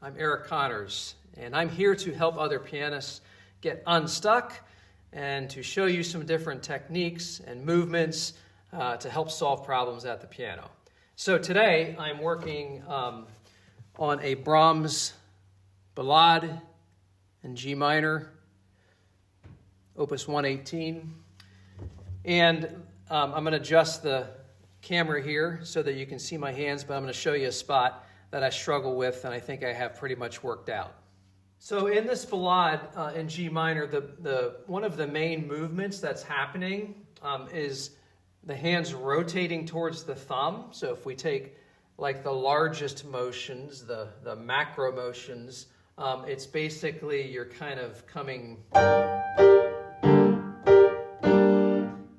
I'm Eric Connors, and I'm here to help other pianists get unstuck and to show you some different techniques and movements to help solve problems at the piano. So today I'm working on a Brahms Ballade in G minor, Opus 118. And I'm going to adjust the camera here so that you can see my hands, but I'm going to show you a spot that I struggle with and I think I have pretty much worked out. So in this Ballade in G minor, one of the main movements that's happening is the hands rotating towards the thumb. So if we take like the largest motions, the macro motions, it's basically you're kind of coming... That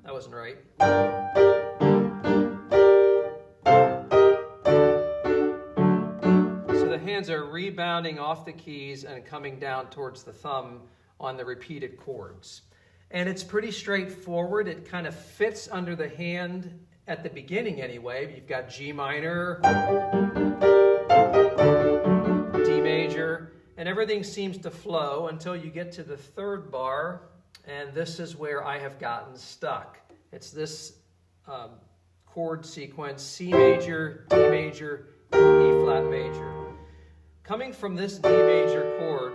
wasn't right. Are rebounding off the keys and coming down towards the thumb on the repeated chords. And it's pretty straightforward. It kind of fits under the hand at the beginning anyway. You've got G minor, D major, and everything seems to flow until you get to the third bar, and this is where I have gotten stuck. It's this chord sequence, C major, D major, E flat major. Coming from this D major chord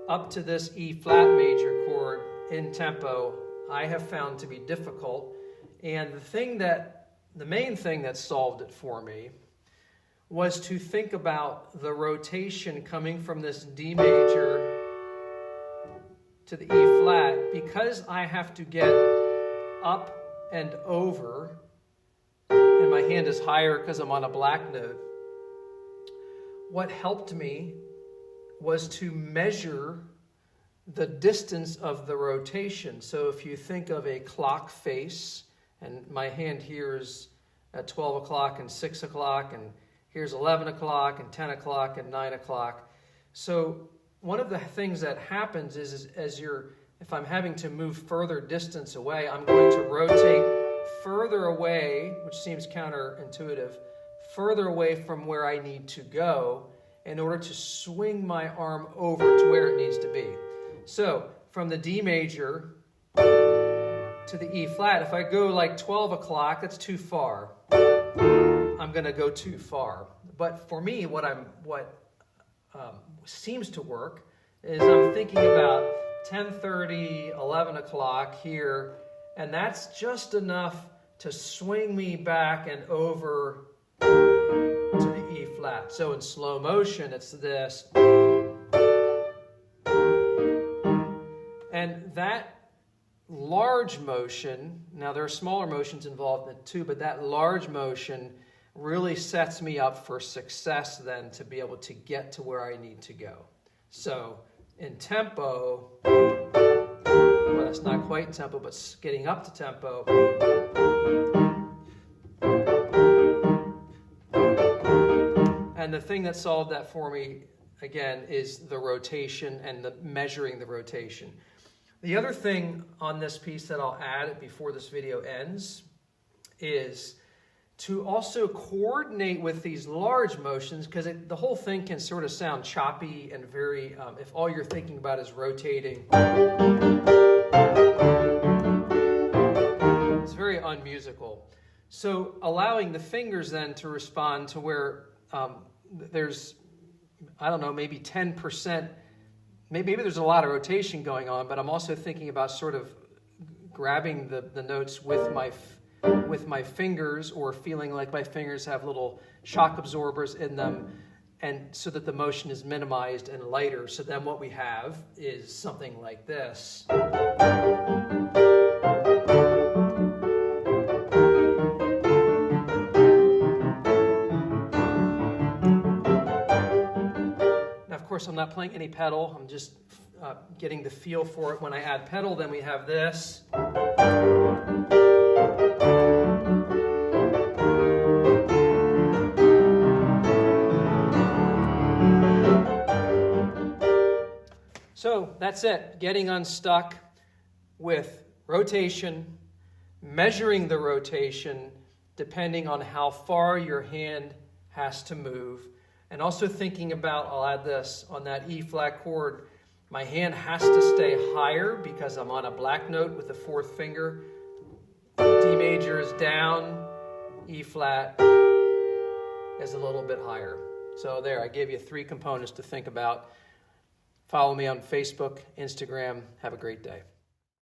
up to this E flat major chord in tempo, I have found to be difficult. And the main thing that solved it for me was to think about the rotation coming from this D major to the E flat. Because I have to get up and over, and my hand is higher because I'm on a black note, what helped me was to measure the distance of the rotation. So if you think of a clock face, and my hand here is at 12 o'clock and 6 o'clock, and here's 11 o'clock and 10 o'clock and 9 o'clock. So one of the things that happens is if I'm having to move further distance away, I'm going to rotate further away, which seems counterintuitive, further away from where I need to go in order to swing my arm over to where it needs to be. So from the D major to the E flat, if I go like 12 o'clock, that's too far. I'm going to go too far. But for me, what seems to work is I'm thinking about 10:30, 11 o'clock here, and that's just enough to swing me back and over to the E flat. So in slow motion, it's this. And that large motion, now there are smaller motions involved in it too, but that large motion really sets me up for success then to be able to get to where I need to go. So in tempo, well, that's not quite in tempo, but getting up to tempo, and the thing that solved that for me, again, is the rotation and the measuring the rotation. The other thing on this piece that I'll add before this video ends is to also coordinate with these large motions, because the whole thing can sort of sound choppy and very, if all you're thinking about is rotating, it's very unmusical. So allowing the fingers then to respond to where there's, I don't know, maybe 10%, maybe there's a lot of rotation going on, but I'm also thinking about sort of grabbing the notes with my fingers, or feeling like my fingers have little shock absorbers in them, and so that the motion is minimized and lighter. So then what we have is something like this. Of course, I'm not playing any pedal. I'm just getting the feel for it. When I add pedal, then we have this. So that's it. Getting unstuck with rotation, measuring the rotation depending on how far your hand has to move, And also thinking about, I'll add this, on that E flat chord, my hand has to stay higher because I'm on a black note with the fourth finger. D major is down, E flat is a little bit higher. So there, I gave you 3 components to think about. Follow me on Facebook, Instagram. Have a great day.